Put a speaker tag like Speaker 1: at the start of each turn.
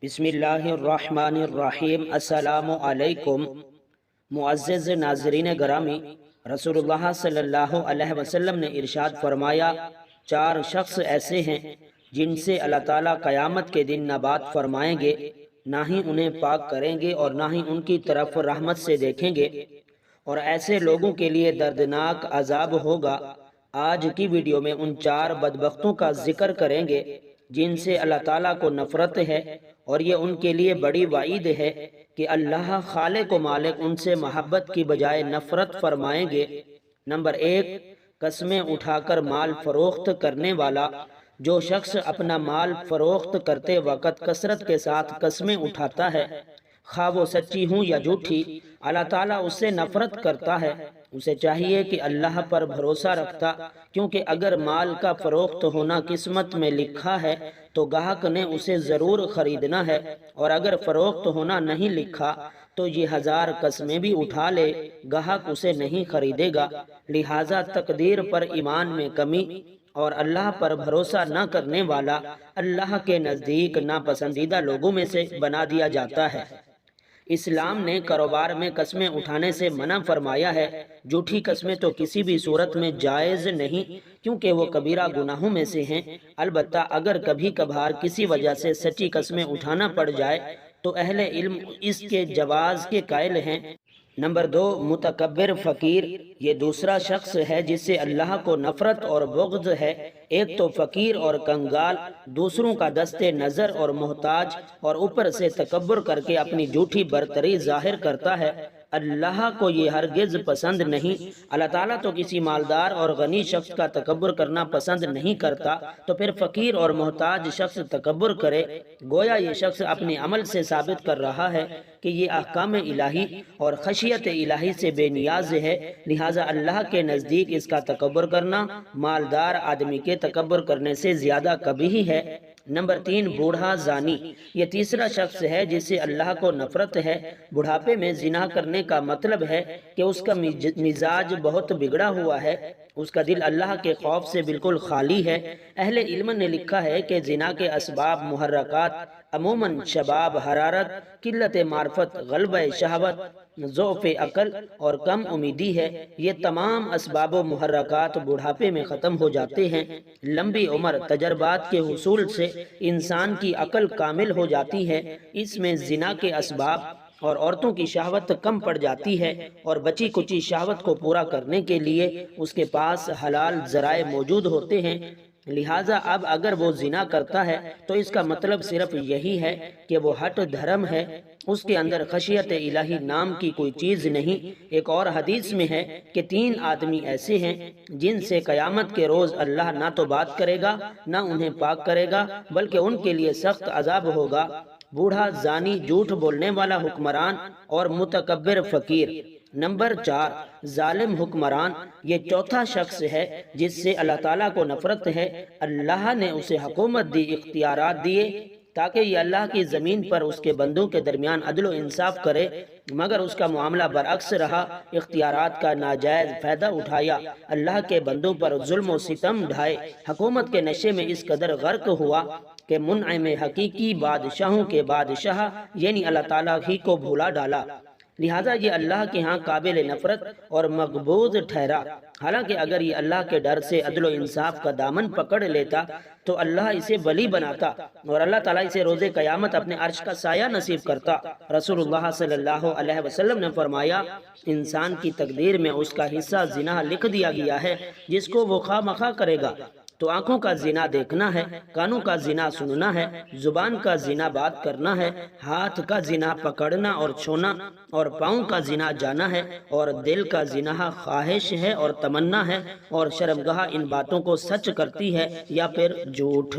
Speaker 1: بسم اللہ الرحمن الرحیم۔ السلام علیکم معزز ناظرین گرامی، رسول اللہ صلی اللہ علیہ وسلم نے ارشاد فرمایا، چار شخص ایسے ہیں جن سے اللہ تعالیٰ قیامت کے دن نہ بات فرمائیں گے، نہ ہی انہیں پاک کریں گے اور نہ ہی ان کی طرف رحمت سے دیکھیں گے، اور ایسے لوگوں کے لیے دردناک عذاب ہوگا۔ آج کی ویڈیو میں ان چار بدبختوں کا ذکر کریں گے جن سے اللہ تعالیٰ کو نفرت ہے، اور یہ ان کے لیے بڑی وعید ہے کہ اللہ خالق و مالک ان سے محبت کی بجائے نفرت فرمائیں گے۔ نمبر 1، قسمیں اٹھا کر مال فروخت کرنے والا۔ جو شخص اپنا مال فروخت کرتے وقت کثرت کے ساتھ قسمیں اٹھاتا ہے، خواہ وہ سچی ہوں یا جھوٹی، اللہ تعالیٰ اس سے نفرت کرتا ہے۔ اسے چاہیے کہ اللہ پر بھروسہ رکھتا، کیونکہ اگر مال کا فروخت ہونا قسمت میں لکھا ہے تو گاہک نے اسے ضرور خریدنا ہے، اور اگر فروخت ہونا نہیں لکھا تو یہ 1000 قسمیں بھی اٹھا لے، گاہک اسے نہیں خریدے گا۔ لہٰذا تقدیر پر ایمان میں کمی اور اللہ پر بھروسہ نہ کرنے والا اللہ کے نزدیک ناپسندیدہ لوگوں میں سے بنا دیا جاتا ہے۔ اسلام نے کاروبار میں قسمیں اٹھانے سے منع فرمایا ہے۔ جھوٹی قسمیں تو کسی بھی صورت میں جائز نہیں، کیونکہ وہ کبیرہ گناہوں میں سے ہیں۔ البتہ اگر کبھی کبھار کسی وجہ سے سچی قسمیں اٹھانا پڑ جائے تو اہل علم اس کے جواز کے قائل ہیں۔ نمبر 2، متکبر فقیر۔ یہ دوسرا شخص ہے جس سے اللہ کو نفرت اور بغض ہے۔ ایک تو فقیر اور کنگال، دوسروں کا دست نظر اور محتاج، اور اوپر سے تکبر کر کے اپنی جھوٹی برتری ظاہر کرتا ہے۔ اللہ کو یہ ہرگز پسند نہیں۔ اللہ تعالیٰ تو کسی مالدار اور غنی شخص کا تکبر کرنا پسند نہیں کرتا، تو پھر فقیر اور محتاج شخص تکبر کرے؟ گویا یہ شخص اپنے عمل سے ثابت کر رہا ہے کہ یہ احکام الہی اور خشیت الہی سے بے نیاز ہے، لہٰذا اللہ کے نزدیک اس کا تکبر کرنا مالدار آدمی کے تکبر کرنے سے زیادہ قبیح ہے۔ نمبر 3، بوڑھا زانی۔ یہ تیسرا شخص ہے جس سے اللہ کو نفرت ہے۔ بڑھاپے میں زنا کرنے کا مطلب ہے کہ اس کا مزاج بہت بگڑا ہوا ہے، اس کا دل اللہ کے خوف سے بالکل خالی ہے۔ اہل علم نے لکھا ہے کہ زنا کے اسباب محرکات عموماً شباب، حرارت، قلت معرفت، غلبہ شہوت، ضعف عقل اور کم امیدی ہے۔ یہ تمام اسباب و محرکات بڑھاپے میں ختم ہو جاتے ہیں۔ لمبی عمر، تجربات کے حصول سے انسان کی عقل کامل ہو جاتی ہے۔ اس میں زنا کے اسباب اور عورتوں کی شہوت کم پڑ جاتی ہے، اور بچی کچی شہوت کو پورا کرنے کے لیے اس کے پاس حلال ذرائع موجود ہوتے ہیں۔ لہٰذا اب اگر وہ زنا کرتا ہے تو اس کا مطلب صرف یہی ہے کہ وہ ہٹ دھرم ہے، اس کے اندر خشیت الہی نام کی کوئی چیز نہیں۔ ایک اور حدیث میں ہے کہ 3 آدمی ایسے ہیں جن سے قیامت کے روز اللہ نہ تو بات کرے گا نہ انہیں پاک کرے گا، بلکہ ان کے لیے سخت عذاب ہوگا: بوڑھا زانی، جھوٹ بولنے والا حکمران اور متکبر فقیر۔ نمبر 4، ظالم حکمران۔ یہ چوتھا شخص ہے جس سے اللہ تعالیٰ کو نفرت ہے۔ اللہ نے اسے حکومت دی، اختیارات دیے تاکہ یہ اللہ کی زمین پر اس کے بندوں کے درمیان عدل و انصاف کرے، مگر اس کا معاملہ برعکس رہا۔ اختیارات کا ناجائز فائدہ اٹھایا، اللہ کے بندوں پر ظلم و ستم ڈھائے، حکومت کے نشے میں اس قدر غرق ہوا کہ منعم حقیقی بادشاہوں کے بادشاہ یعنی اللہ تعالیٰ ہی کو بھولا ڈالا۔ لہٰذا یہ اللہ کے ہاں قابل نفرت اور مقبوض ٹھہرا۔ حالانکہ اگر یہ اللہ کے ڈر سے عدل و انصاف کا دامن پکڑ لیتا تو اللہ اسے ولی بناتا، اور اللہ تعالیٰ اسے روز قیامت اپنے عرش کا سایہ نصیب کرتا۔ رسول اللہ صلی اللہ علیہ وسلم نے فرمایا، انسان کی تقدیر میں اس کا حصہ زنا لکھ دیا گیا ہے، جس کو وہ خواہ مخواہ کرے گا۔ تو آنکھوں کا زنا دیکھنا ہے، کانوں کا زنا سننا ہے، زبان کا زنا بات کرنا ہے، ہاتھ کا زنا پکڑنا اور چھونا، اور پاؤں کا زنا جانا ہے، اور دل کا زنا خواہش ہے اور تمنا ہے، اور شرمگاہ ان باتوں کو سچ کرتی ہے یا پھر جھوٹ۔